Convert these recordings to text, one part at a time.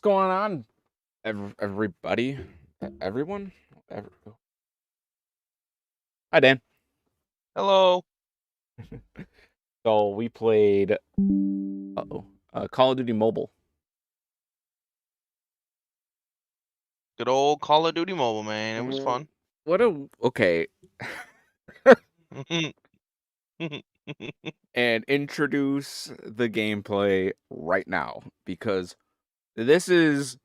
going on, everybody? Everyone? Ev- Hi, Dan. Hello. So we played Call of Duty Mobile. Good old Call of Duty Mobile, man. It was Mm, fun. What a okay, and introduce the gameplay right now because this is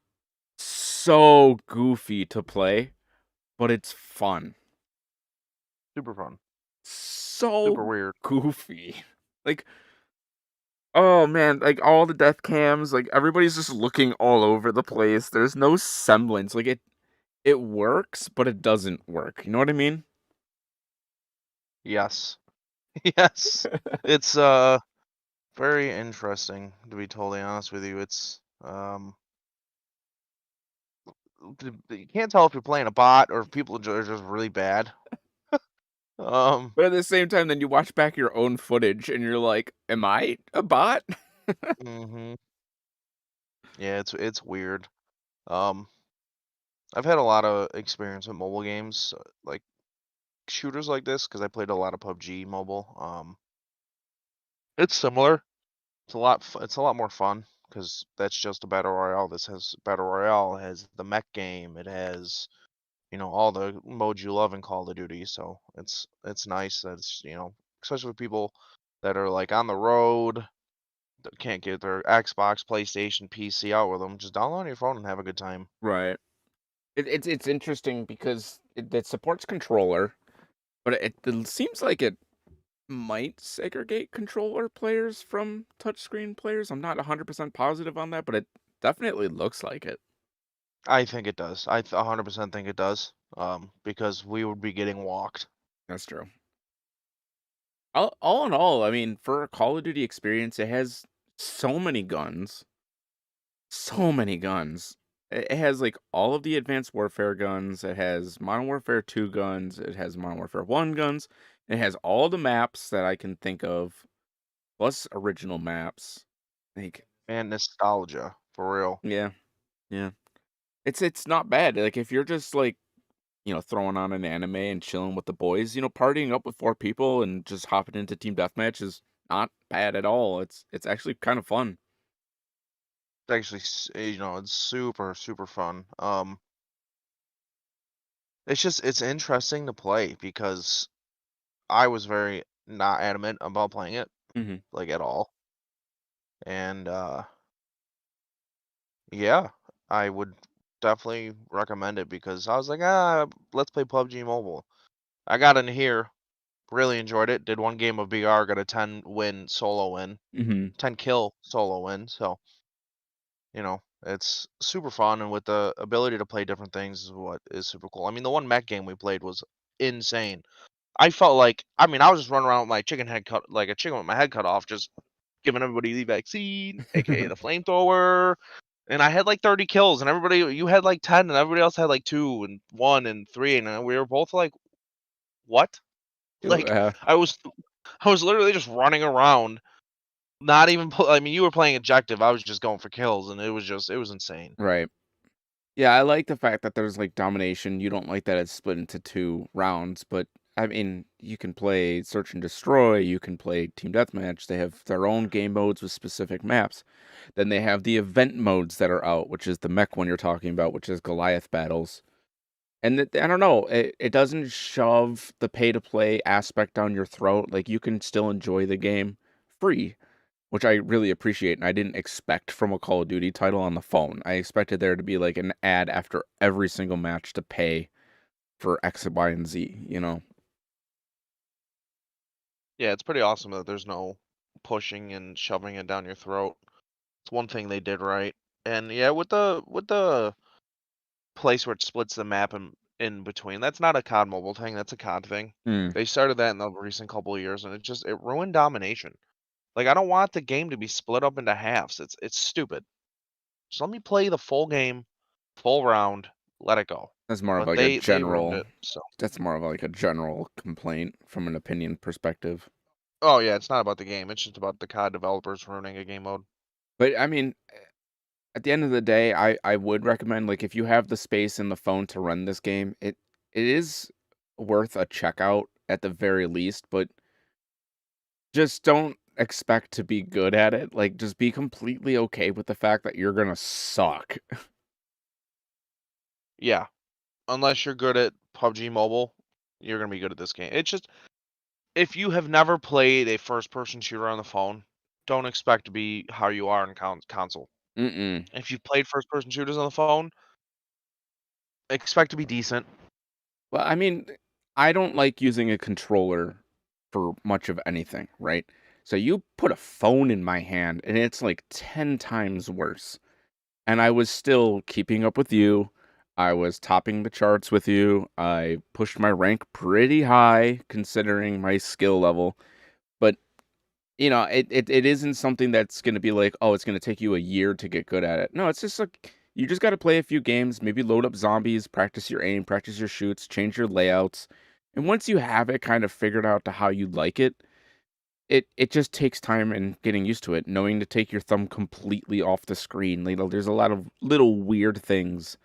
so goofy to play, but it's fun. Super fun. So Super weird. goofy. Like, oh man, like all the death cams, like everybody's just looking all over the place. There's no semblance. Like it works, but it doesn't work. You know what I mean? Yes. Yes. It's very interesting, to be totally honest with you. It's you can't tell if you're playing a bot or if people are just really bad. Um But at the same time, then you watch back your own footage and you're like, am I a bot? mhm. Yeah, it's weird. Um I've had a lot of experience with mobile games, like shooters like this because I played a lot of PUBG mobile. It's similar. It's a lot more fun because that's just a battle royale. This has battle royale, it has the mech game, it has, all the modes you love in Call of Duty. So it's nice that it's, especially with people that are like on the road, that can't get their Xbox, PlayStation, PC out with them. Just download on your phone and have a good time. Right. It's interesting because it supports controller, but it seems like it might segregate controller players from touchscreen players. I'm not 100% positive on that, but it definitely looks like it. I think it does. 100% think it does. Because we would be getting walked. That's true. All in all, I mean, for a Call of Duty experience, it has so many guns. So many guns. It has like all of the Advanced Warfare guns. It has Modern Warfare 2 guns. It has Modern Warfare 1 guns. It has all the maps that I can think of, plus original maps. Like, And nostalgia, for real. yeah, yeah. It's not bad. Like if you're just like, throwing on an anime and chilling with the boys, partying up with four people and just hopping into team deathmatch is not bad at all. It's actually kind of fun. It's actually, it's super, super fun. It's interesting to play because I was very not adamant about playing it, Hmm. like at all. And yeah, I would definitely recommend it because I was like, let's play PUBG Mobile. I got in here, really enjoyed it. Did one game of BR, got a 10 win solo win, Hmm. 10 kill solo win. So, it's super fun, and with the ability to play different things is what is super cool. I mean, the one mech game we played was insane. I felt like, I mean, I was just running around with my chicken head cut, like a chicken with my head cut off, just giving everybody the vaccine, aka the flamethrower. And I had like 30 kills, and you had like 10, and everybody else had like 2 and 1 and 3, and we were both like, what? Like, Yeah, I was, I was literally just running around, not even. I mean, you were playing objective. I was just going for kills, and it was insane. right. Yeah, I like the fact that there's like domination. You don't like that it's split into two rounds, but I mean, you can play search and destroy, you can play team deathmatch. They have their own game modes with specific maps. Then they have the event modes that are out, which is the mech one you're talking about, which is Goliath battles. And I don't know, it doesn't shove the pay to play aspect down your throat. Like you can still enjoy the game free, which I really appreciate, and I didn't expect from a Call of Duty title on the phone. I expected there to be like an ad after every single match to pay for X, Y, and Z. Yeah, it's pretty awesome that there's no pushing and shoving it down your throat. It's one thing they did right. And yeah, with the place where it splits the map in between, that's not a COD mobile thing, that's a COD thing. Hmm, They started that in the recent couple of years, and it ruined domination. Like, I don't want the game to be split up into halves. It's stupid. Just let me play the full game, full round, let it go. that's more of But like a they ruined general. it. So, That's more of like a general complaint from an opinion perspective. oh yeah, it's not about the game. It's just about the COD developers ruining a game mode. But I mean, At the end of the day, I would recommend, like, if you have the space and the phone to run this game, it is worth a checkout at the very least, but just don't expect to be good at it. Like, just be completely okay with the fact that you're gonna suck. Yeah, unless you're good at PUBG Mobile, you're gonna be good at this game. It's just if you have never played a first-person shooter on the phone, don't expect to be how you are in console. Mm-mm. If you've played first-person shooters on the phone, expect to be decent. Well, I mean, I don't like using a controller for much of anything, right? So you put a phone in my hand and it's like 10 times worse. And I was still keeping up with you. I was topping the charts with you. I pushed my rank pretty high considering my skill level. But, it isn't something that's going to be like, oh, it's going to take you a year to get good at it. No, it's just like you just got to play a few games, maybe load up zombies, practice your aim, practice your shoots, change your layouts. And once you have it kind of figured out to how you like it, it just takes time and getting used to it, knowing to take your thumb completely off the screen. There's a lot of little weird things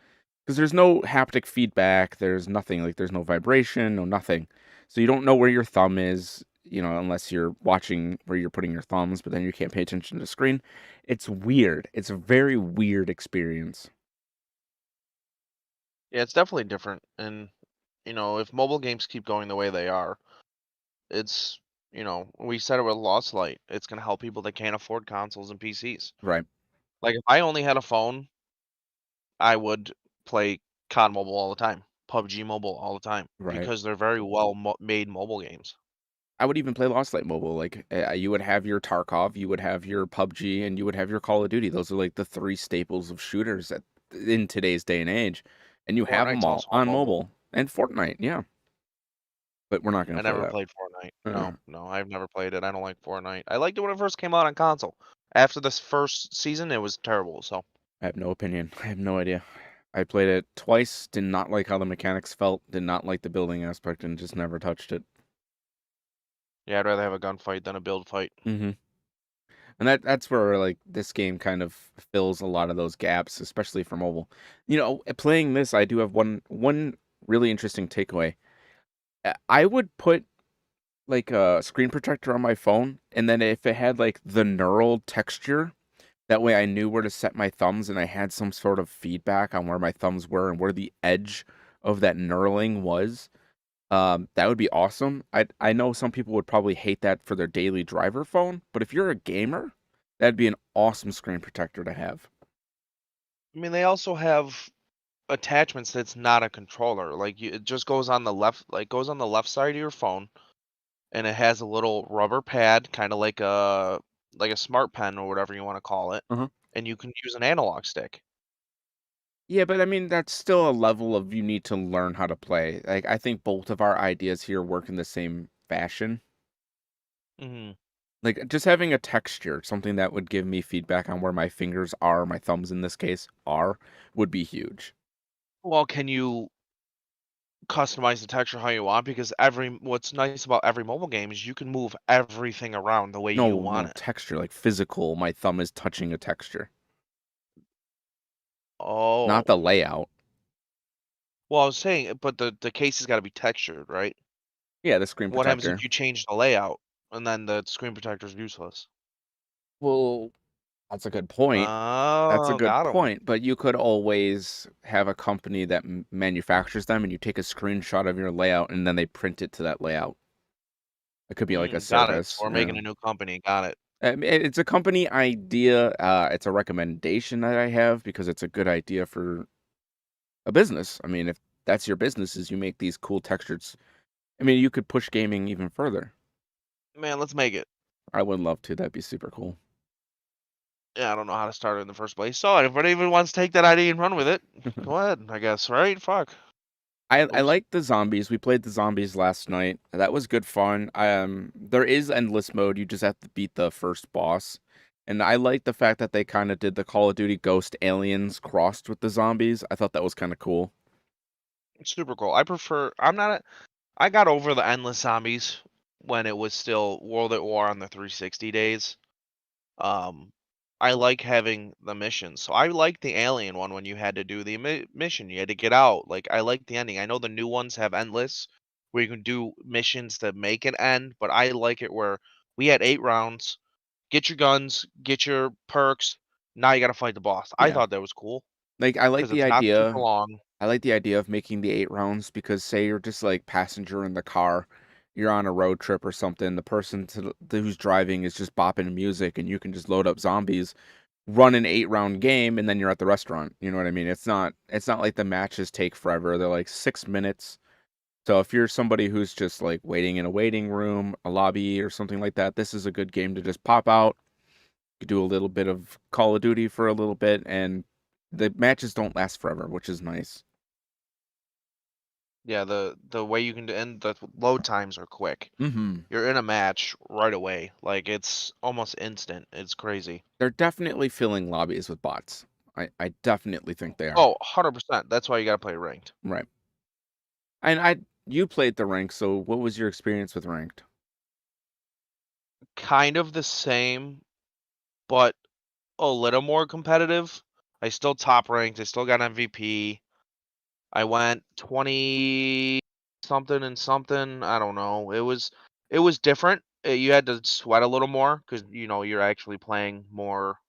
because there's no haptic feedback. There's nothing like there's no vibration, no nothing. So you don't know where your thumb is, unless you're watching where you're putting your thumbs, but then you can't pay attention to the screen. It's weird. It's a very weird experience. Yeah, it's definitely different. And if mobile games keep going the way they are, it's we said it with Lost Light. It's gonna help people that can't afford consoles and PCs. Right. Like if I only had a phone, I would play COD Mobile all the time, PUBG Mobile all the time, Right. because they're very well made mobile games. I would even play Lost Light Mobile. Like, you would have your Tarkov, you would have your PUBG, and you would have your Call of Duty. Those are like the three staples of shooters in today's day and age. And you have them Fortnite's all also on on mobile. mobile. And Fortnite, yeah. But we're not going I to play never that. played Fortnite. Uh, No, no, I've never played it. I don't like Fortnite. I liked it when it first came out on console. After this first season, it was terrible. So I have no opinion. I have no idea. I played it twice, did not like how the mechanics felt, did not like the building aspect, and just never touched it. yeah, I'd rather have a gunfight than a build fight. Hmm. And that's where like this game kind of fills a lot of those gaps, especially for mobile. Playing this, I do have one really interesting takeaway. I would put like a screen protector on my phone, and then if it had like the knurled texture, that way I knew where to set my thumbs, and I had some sort of feedback on where my thumbs were and where the edge of that knurling was. That would be awesome. I know some people would probably hate that for their daily driver phone, but if you're a gamer, that'd be an awesome screen protector to have. I mean, they also have attachments that's not a controller. Like it just goes on the left, like goes on the left side of your phone, and it has a little rubber pad, kind of like a smart pen or whatever you want to call it, Uh-huh. and you can use an analog stick. Yeah, but I mean that's still a level of you need to learn how to play. Like I think both of our ideas here work in the same fashion. Hmm. Like just having a texture, something that would give me feedback on where my fingers are, my thumbs in this case are, would be huge. Well, can you customize the texture how you want? Because every what's nice about every mobile game is you can move everything around the way you No, want no, it. texture, like physical. My thumb is touching a texture, not the Oh, layout. well, I was saying, but the case has got to be textured, right? Yeah, the screen What happens if protector. you change the layout and then the screen protector is useless? Well, that's a good point. That's a Oh, good got him. point, but you could always have a company that manufactures them and you take a screenshot of your layout and then they print it to that layout. It could be like a Got it. So service. we're Yeah. making a new company. Got it. It's a company idea. It's a recommendation that I have because it's a good idea for a business. I mean, if that's your business, is you make these cool textures. I mean, you could push gaming even further. Man, let's make it. I would love to. That'd be super cool. Yeah, I don't know how to start it in the first place. So if anybody even wants to take that idea and run with it, go ahead, I guess, right? Fuck. I Oops. like the zombies. We played the zombies last night. That was good fun. There is endless mode. You just have to beat the first boss. And I like the fact that they kind of did the Call of Duty Ghost aliens crossed with the zombies. I thought that was kind of cool. Super cool. I got over the endless zombies when it was still World at War on the 360 days. Um, I like having the missions. So I like the Alien one when you had to do the mission. You had to get out. Like I like the ending. I know the new ones have endless, where you can do missions that make it end, but I like it where we had 8 rounds. Get your guns, get your perks. Now you got to fight the boss. I Yeah. thought that was cool Like, because it's not super long. I like the idea of making the 8 rounds because say you're just, like, passenger in the car, you're on a road trip or something, the person who's driving is just bopping music, and you can just load up zombies, run an 8-round game, and then you're at the restaurant, you know what I mean? It's not like the matches take forever, they're, like, 6 minutes. So if you're somebody who's just, like, waiting in a waiting room, a lobby, or something like that, this is a good game to just pop out, you do a little bit of Call of Duty for a little bit, and the matches don't last forever, which is nice. Yeah, the way you can end the load times are quick. Mhm. You're in a match right away. Like it's almost instant. It's crazy. They're definitely filling lobbies with bots. I definitely think they are. Oh, 100%. That's why you gotta play ranked. Right. And you played the ranked, so what was your experience with ranked? Kind of the same, but a little more competitive. I still top ranked. I still got MVP. I went 20 something and something. I don't know. It was different. You had to sweat a little more because you're actually playing more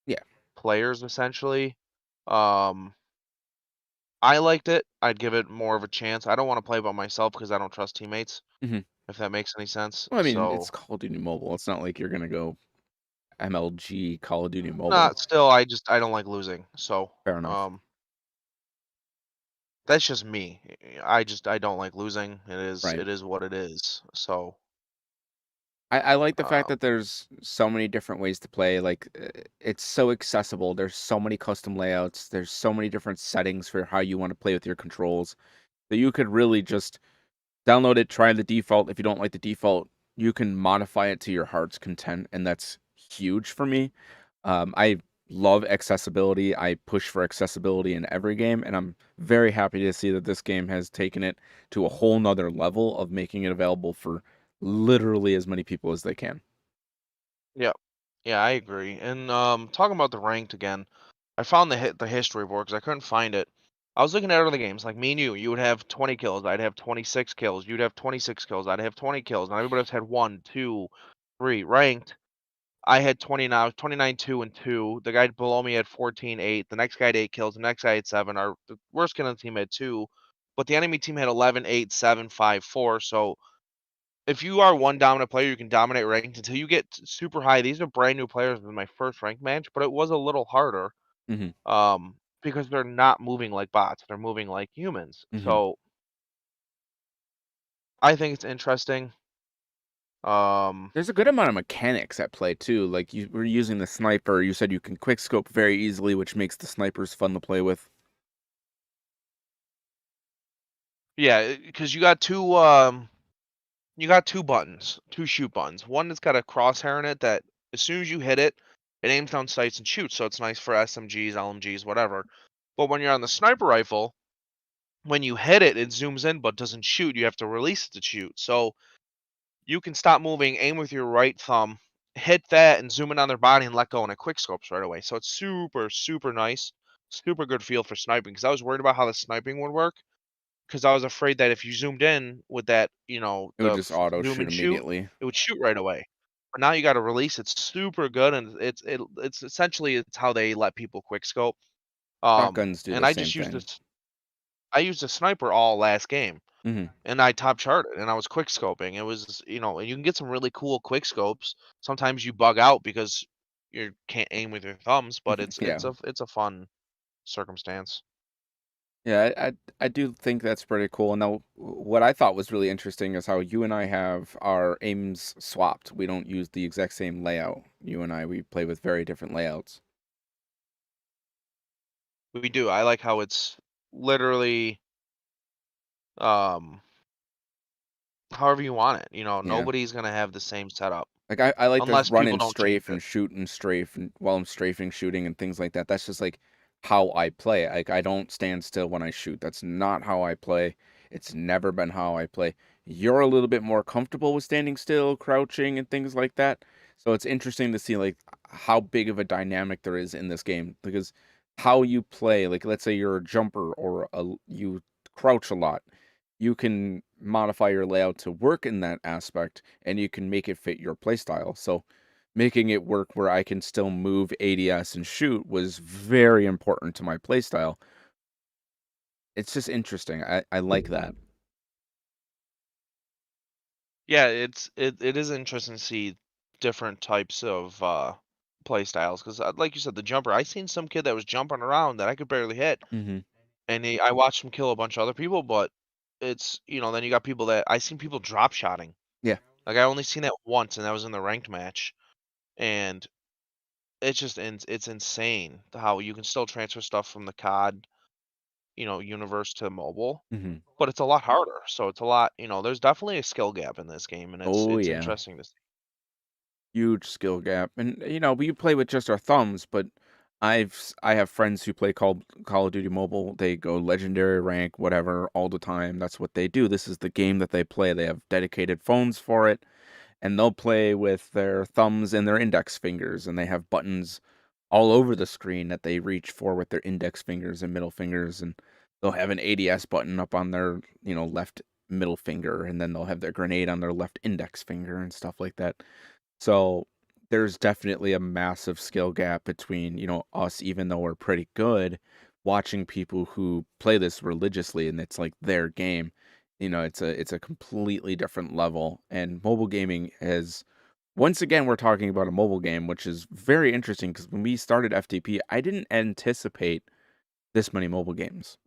Yeah. players essentially. Um, I liked it. I'd give it more of a chance. I don't want to play by myself because I don't trust teammates, Mhm. if that makes any sense. Well, I mean, it's So, Call of Duty Mobile. It's not like you're gonna go MLG Call of Duty Mobile. not still. I don't like losing. So, Fair enough. um, that's just me. I don't like losing. It is Right. it is what it is. So, I like the fact um, that there's so many different ways to play. Like, it's so accessible. There's so many custom layouts. There's so many different settings for how you want to play with your controls that you could really just download it, try the default. If you don't like the default, you can modify it to your heart's content, and that's huge for me. I love accessibility. I push for accessibility in every game, and I'm very happy to see that this game has taken it to a whole nother level of making it available for literally as many people as they can. yeah, yeah, I agree. And talking about the ranked again, I found the history board because I couldn't find it. I was looking at other games, like me and you would have 20 kills, I'd have 26 kills, you'd have 26 kills, I'd have 20 kills, and everybody else had one, two, three. Ranked, I had 29, 29, 2, and 2. The guy below me had 14, 8. The next guy had 8 kills. The next guy had 7. The worst kill on the team had 2. But the enemy team had 11, 8, 7, 5, 4. So if you are one dominant player, you can dominate ranked until you get super high. These are brand new players in my first ranked match, but it was a little harder Hmm. because they're not moving like bots. They're moving like humans. Hmm. So I think it's interesting. Um, There's a good amount of mechanics at play too. Like you were using the sniper. You said you can quick scope very easily, which makes the snipers fun to play with. yeah, because you got two buttons, two shoot buttons. One that's got a crosshair in it that as soon as you hit it, it aims down sights and shoots. So it's nice for SMGs, LMGs, whatever. But when you're on the sniper rifle, when you hit it, it zooms in but doesn't shoot. You have to release it to shoot. So you can stop moving, aim with your right thumb, hit that, and zoom in on their body and let go, and it quick scopes right away. So it's super, super nice, super good feel for sniping. Because I was worried about how the sniping would work. Because I was afraid that if you zoomed in with that, It would just auto zoom shoot and shoot, immediately. it would shoot right away. But now you got to release. It's super good, and it's essentially it's how they let people quick scope. Shotguns do And the I same just used thing. this. I used a sniper all last game, Hmm. and I top charted, and I was quick scoping. It was and you can get some really cool quick scopes. Sometimes you bug out because you can't aim with your thumbs, but it's Yeah. it's a it's a fun circumstance. Yeah, I do think that's pretty cool. Now, what I thought was really interesting is how you and I have our aims swapped. We don't use the exact same layout. You and I, we play with very different layouts. We do. I like how it's literally um however you want it. Yeah. Nobody's gonna have the same setup Like I like to unless run people and don't change strafe it. and shoot and strafe and while I'm strafing, shooting and things like that. That's just like how I play. Like I don't stand still when I shoot. That's not how I play. It's never been how I play. You're a little bit more comfortable with standing still, crouching and things like that. So it's interesting to see like how big of a dynamic there is in this game because how you play, like let's say you're a jumper or you crouch a lot, you can modify your layout to work in that aspect and you can make it fit your playstyle. So making it work where I can still move ADS and shoot was very important to my playstyle. It's just interesting. I like that. Yeah, it is interesting to see different types of play styles because, like you said, the jumper. I seen some kid that was jumping around that I could barely hit, Hmm. and I watched him kill a bunch of other people. But it's then you got people that I seen people drop shotting. Yeah. Like I only seen that once, and that was in the ranked match, and it's insane how you can still transfer stuff from the COD universe to mobile, Hmm. but it's a lot harder. So it's a lot. There's definitely a skill gap in this game, and it's Oh it's yeah. interesting to see. Huge skill gap. And we play with just our thumbs, but I have friends who play Call of Duty Mobile. They go legendary rank, whatever, all the time. That's what they do. This is the game that they play. They have dedicated phones for it, and they'll play with their thumbs and their index fingers, and they have buttons all over the screen that they reach for with their index fingers and middle fingers, and they'll have an ADS button up on their, left middle finger, and then they'll have their grenade on their left index finger and stuff like that. So there's definitely a massive skill gap between, us, even though we're pretty good, watching people who play this religiously and it's like their game. It's a completely different level. And mobile gaming has once again we're talking about a mobile game, which is very interesting because when we started FTP, I didn't anticipate this many mobile games.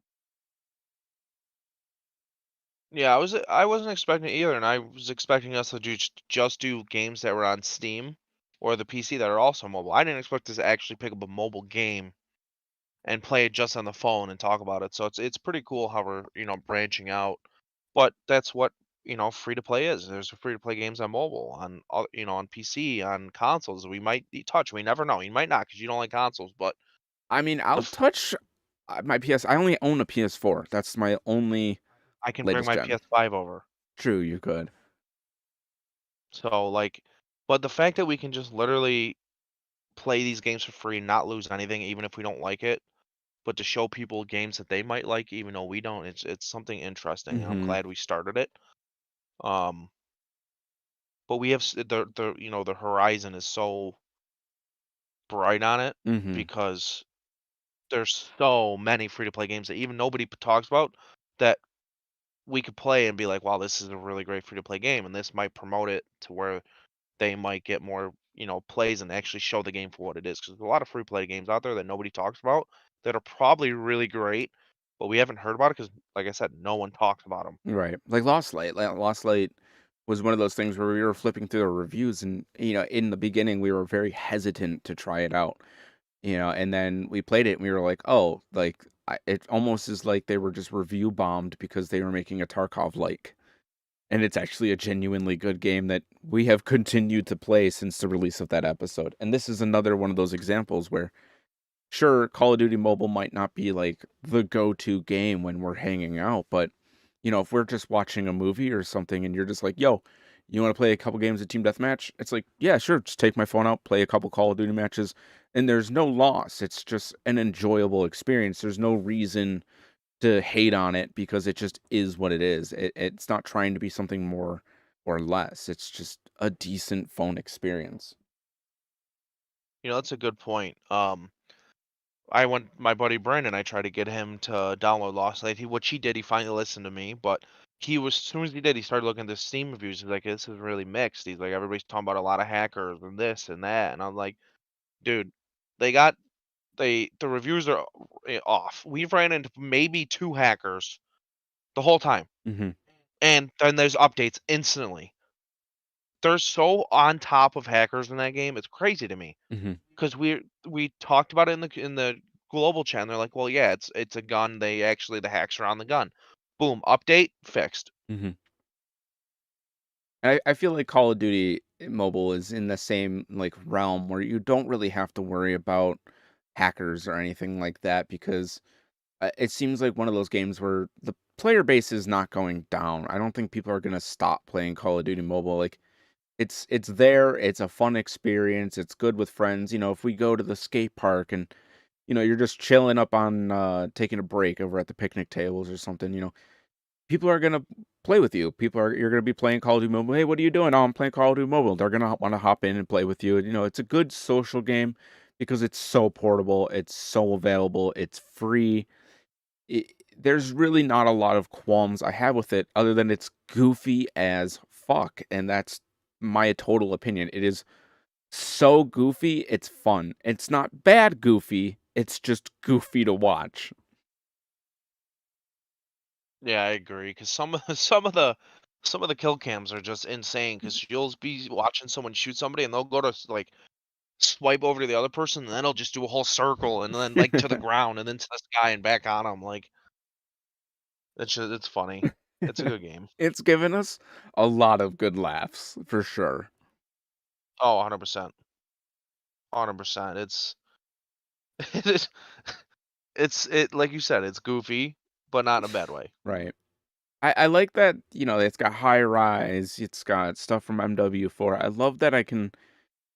Yeah, I wasn't expecting it either, and I was expecting us to just do games that were on Steam or the PC that are also mobile. I didn't expect us to actually pick up a mobile game and play it just on the phone and talk about it. So it's pretty cool how we're branching out. But that's what free to play is. There's free to play games on mobile, on PC, on consoles. We might touch. We never know. You might not because you don't like consoles, but I mean, the I'll f- touch my PS. I only own a PS4. That's my only I can bring latest my gen. PS5 over. True, you could. So like, but the fact that we can just literally play these games for free and not lose anything, even if we don't like it, but to show people games that they might like, even though we don't, it's something interesting, and I'm Mhm. glad we started it. Um, but we have the horizon is so bright on it Mhm. because there's so many free to play games that even nobody talks about that we could play and be like, wow, this is a really great free to play game, and this might promote it to where they might get more, plays and actually show the game for what it is. Because there's a lot of free play games out there that nobody talks about that are probably really great, but we haven't heard about it because, like I said, no one talks about them. Right. Like Lost Light. Lost Light was one of those things where we were flipping through the reviews and, in the beginning we were very hesitant to try it out, and then we played it and we were like, "Oh, like it almost is like they were just review bombed because they were making a Tarkov like." And it's actually a genuinely good game that we have continued to play since the release of that episode. And this is another one of those examples where sure, Call of Duty Mobile might not be like the go-to game when we're hanging out, but if we're just watching a movie or something and you're just like, "Yo, you want to play a couple games of Team Deathmatch?" It's like, "Yeah, sure, just take my phone out, play a couple Call of Duty matches." And there's no loss. It's just an enjoyable experience. There's no reason to hate on it because it just is what it is. It's not trying to be something more or less. It's just a decent phone experience. That's a good point. I went my buddy Brandon. I tried to get him to download Lost Lake. What he did, he finally listened to me, but he was as soon as he did, he started looking at the Steam reviews. He's like, "This is really mixed." He's like, "Everybody's talking about a lot of hackers and this and that," and I'm like, "Dude, they got the reviews are off. We've ran into maybe two hackers the whole time, Mhm. and then there's updates instantly. They're so on top of hackers in that game. It's crazy to me Mhm. because we talked about it in the global chat. And they're like, well, yeah, it's a gun. The hacks are on the gun. Boom, update fixed. Mhm. I feel like Call of Duty Mobile is in the same like realm where you don't really have to worry about hackers or anything like that because it seems like one of those games where the player base is not going down. I don't think people are going to stop playing Call of Duty Mobile. Like It's there, it's a fun experience, it's good with friends, if we go to the skate park and, you're just chilling up on, taking a break over at the picnic tables or something, people are gonna play with you. You're gonna be playing Call of Duty Mobile. "Hey, what are you doing?" "Oh, I'm playing Call of Duty Mobile." They're gonna wanna hop in and play with you, and, it's a good social game because it's so portable, it's so available, it's free. I There's really not a lot of qualms I have with it other than it's goofy as fuck, and that's my total opinion. It is so goofy, it's fun. It's not bad goofy, it's just goofy to watch. Yeah, I agree. Because some of the kill cams are just insane. Because you'll be watching someone shoot somebody, and they'll go to like swipe over to the other person, and then it'll just do a whole circle, and then like to the ground, and then to the sky, and back on them. Like it's funny. It's a good game. It's given us a lot of good laughs, for sure. Oh, 100%. 100%. It's it like you said, it's goofy, but not in a bad way. Right. I like that, it's got high rise, it's got stuff from MW4. I love that I can,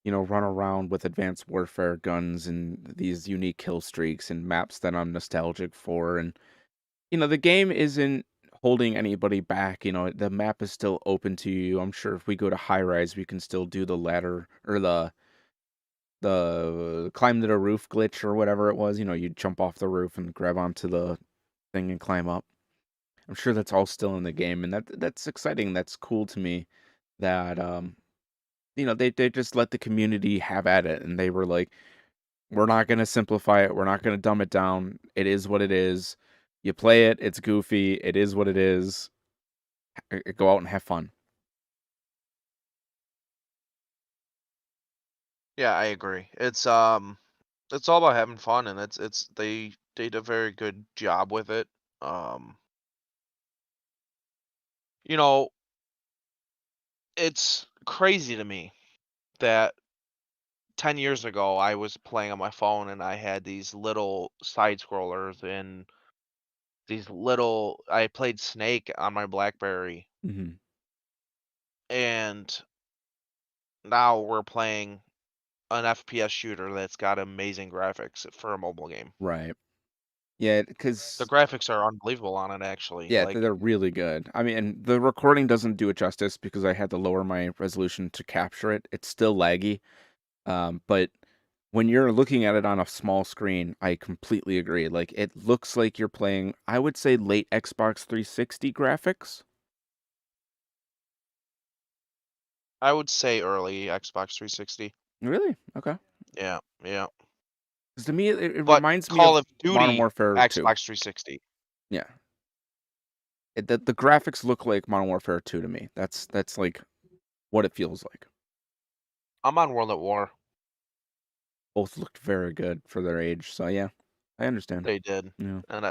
run around with advanced warfare guns and these unique kill streaks and maps that I'm nostalgic for. And, the game isn't holding anybody back. The map is still open to you. I'm sure if we go to high rise, we can still do the ladder or the climb to the roof glitch or whatever it was. You jump off the roof and grab onto the thing and climb up. I'm sure that's all still in the game, and that's exciting. That's cool to me that they just let the community have at it, and they were like, "We're not gonna simplify it. We're not gonna dumb it down. It is what it is. You play it. It's goofy. It is what it is. Go out and have fun." Yeah, I agree. It's all about having fun, and it's they did a very good job with it. Um, you know, it's crazy to me that 10 years ago I was playing on my phone and I had these little side scrollers and these little I played Snake on my BlackBerry, Mhm. and now we're playing an FPS shooter that's got amazing graphics for a mobile game. Right. Yeah, The because graphics are unbelievable on it actually. yeah, Like they're really good. I mean, and the recording doesn't do it justice because I had to lower my resolution to capture it. It's still laggy. But when you're looking at it on a small screen, I completely agree. Like it looks like you're playing, I would say late Xbox 360 graphics. I would say early Xbox 360. Really? Okay. Yeah, yeah. 'Cause to me, it But reminds me Call of of Modern Duty, Warfare 2. Xbox 360. Yeah. The graphics look like Modern Warfare 2 to me. That's like what it feels like. I'm on World at War. Both looked very good for their age. So yeah, I understand. They did. Yeah. And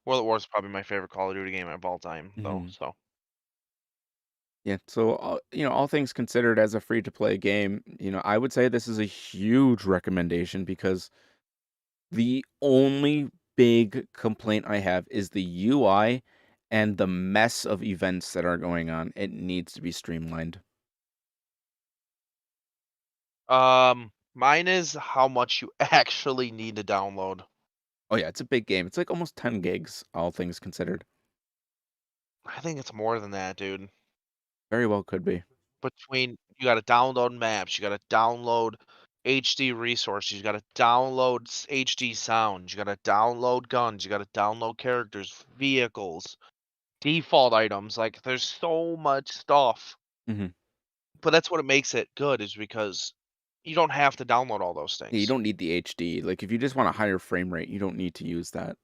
World at War is probably my favorite Call of Duty game of all time, though. Mhm. So Yeah, so all things considered, as a free to play game, I would say this is a huge recommendation because the only big complaint I have is the UI and the mess of events that are going on. It needs to be streamlined. mine is how much you actually need to download. Oh yeah, it's a big game. It's like almost 10 gigs, all things considered. I think it's more than that, dude. Very well could be. Between you got to download maps, you got to download HD resources, you got to download HD sound, you got to download guns, you got to download characters, vehicles, default items. Like there's so much stuff. Mhm. But that's what it makes it good is because you don't have to download all those Yeah, you things. don't need the HD. Like if you just want a higher frame rate, you don't need to use that.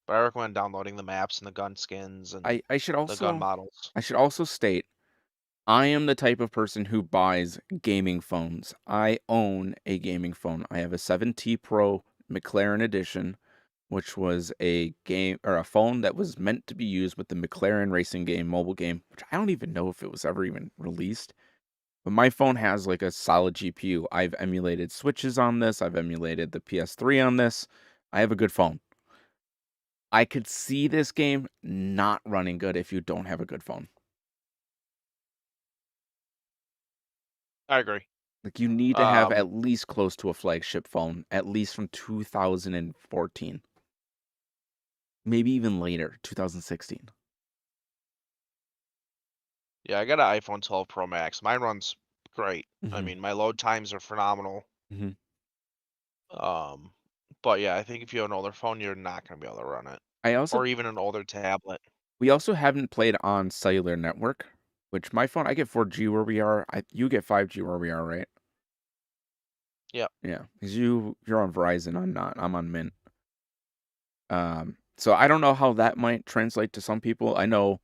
But I recommend downloading the maps and the gun skins and I should the gun also models. I should also state I am the type of person who buys gaming phones. I own a gaming phone. I have a 7T Pro McLaren edition, which was a game or a phone that was meant to be used with the McLaren racing game, mobile game, which I don't even know if it was ever even released. But my phone has like a solid GPU. I've emulated Switches on this, I've emulated the PS3 on this. I have a good phone. I could see this game not running good if you don't have a good phone. I agree. Like, you need to have Um, at least close to a flagship phone, at least from 2014, maybe even later, 2016. yeah, I got an iPhone 12 Pro Max. Mine runs great. I Mhm, mean, my load times are phenomenal. mhm. Um, but yeah, I think if you have an older phone, you're not gonna be able to run it, I also or even an older tablet. We also haven't played on cellular network, which my phone I get 4G where we are, you get 5G where we are, right? Yep. Yeah, because you're on Verizon, I'm not, I'm on Mint. So I don't know how that might translate to some people. I know,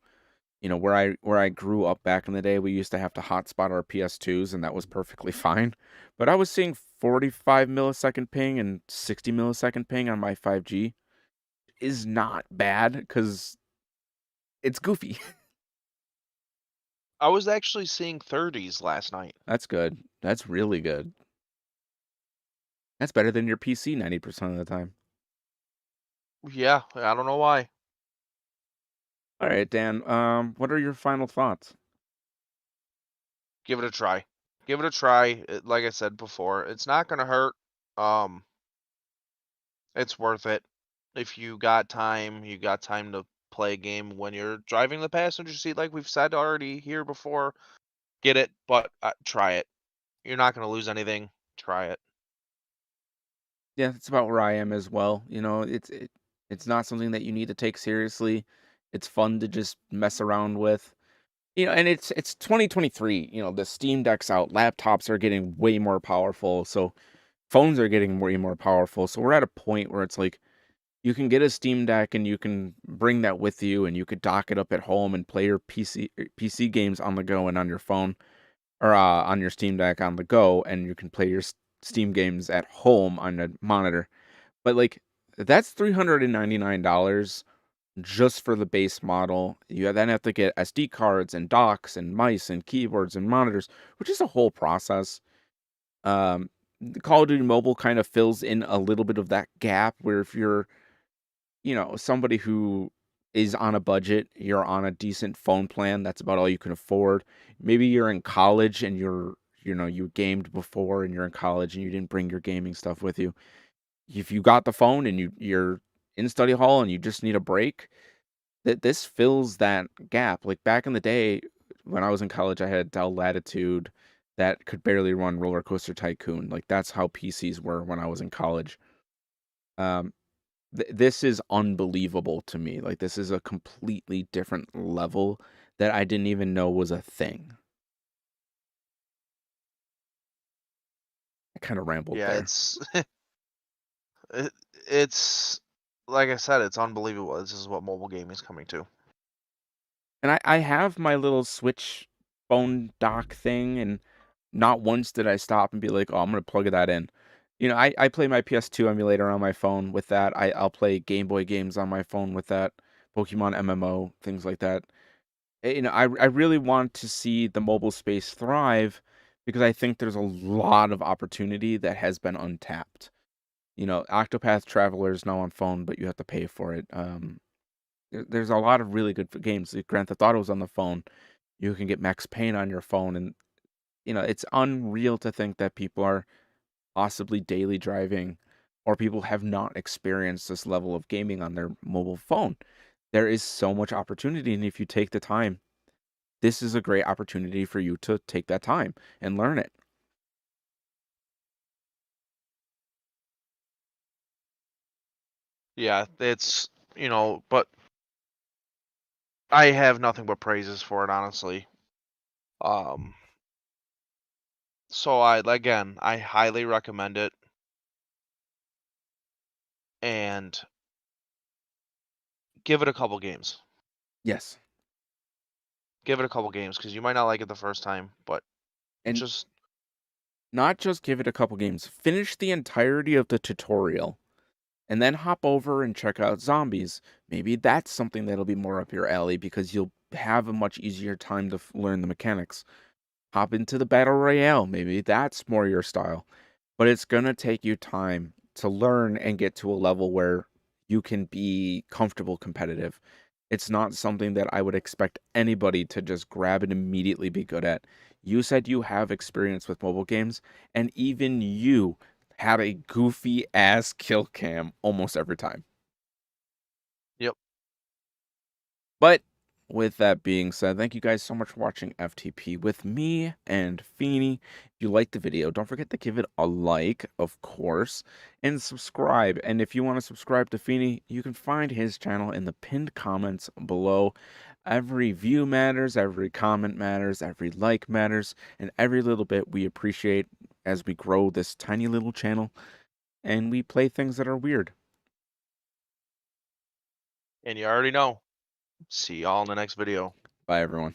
where I grew up back in the day, we used to have to hotspot our PS2s, and that was perfectly fine. But I was seeing 45 millisecond ping and 60 millisecond ping on my 5G is not bad because it's goofy. I was actually seeing 30s last night. That's good. That's really good. That's better than your PC 90% of the time. Yeah, I don't know why. All right, Dan. What are your final thoughts? Give it a try. Give it a try. Like I said before, it's not gonna hurt. Um, it's worth it. If you got time to play a game when you're driving the passenger seat, like we've said already here before. Get it, but try it. You're not gonna lose anything. Try it. Yeah, that's about where I am as well. It's not something that you need to take seriously. It's fun to just mess around with. And it's 2023. The Steam Deck's out. Laptops are getting way more powerful. So phones are getting way more powerful. So we're at a point where it's like you can get a Steam Deck and you can bring that with you, and you could dock it up at home and play your PC games on the go and on your phone, or on your Steam Deck on the go, and you can play your Steam games at home on a monitor. But like that's $399 just for the base model. You then have to get SD cards and docks and mice and keyboards and monitors, which is a whole process. The Call of Duty Mobile kind of fills in a little bit of that gap where if you're, somebody who is on a budget, you're on a decent phone plan, that's about all you can afford. Maybe you're in college and you gamed before and you're in college and you didn't bring your gaming stuff with you. If you got the phone and you're in study hall and you just need a break, that this fills that gap. Like back in the day when I was in college, I had Dell Latitude that could barely run Roller Coaster Tycoon. Like that's how PCs were when I was in college. Um, this is unbelievable to me. Like this is a completely different level that I didn't even know was a thing. I kind of rambled Yeah, there. it, it's like I said, it's unbelievable. This is what mobile gaming is coming to. And I have my little Switch phone dock thing, and not once did I stop and be like, "Oh, I'm gonna plug that in." I play my PS2 emulator on my phone with that. I'll play Game Boy games on my phone with that, Pokemon MMO, things like that. I really want to see the mobile space thrive because I think there's a lot of opportunity that has been untapped. Octopath Traveler is now on phone, but you have to pay for it. There's a lot of really good games. Like Grand Theft Auto is on the phone. You can get Max Payne on your phone, and it's unreal to think that people are possibly daily driving, or people have not experienced this level of gaming on their mobile phone. There is so much opportunity, and if you take the time, this is a great opportunity for you to take that time and learn it. Yeah, but I have nothing but praises for it, honestly. Um, so I highly recommend it, and give it a couple games. Yes, Give it a couple games because you might not like it the first time, but and just not just give it a couple games. Finish the entirety of the tutorial, and then hop over and check out zombies. Maybe that's something that'll be more up your alley because you'll have a much easier time to learn the mechanics. Hop into the battle royale. Maybe that's more your style. But it's going to take you time to learn and get to a level where you can be comfortable competitive. It's not something that I would expect anybody to just grab and immediately be good at. You said you have experience with mobile games, and even you had a goofy ass kill cam almost every time. Yep. But with that being said, thank you guys so much for watching FTP with me and Feeny. If you liked the video, don't forget to give it a like, of course, and subscribe. And if you want to subscribe to Feeny, you can find his channel in the pinned comments below. Every view matters, every comment matters, every like matters, and every little bit we appreciate as we grow this tiny little channel and we play things that are weird. And you already know. See y'all in the next video. Bye, everyone.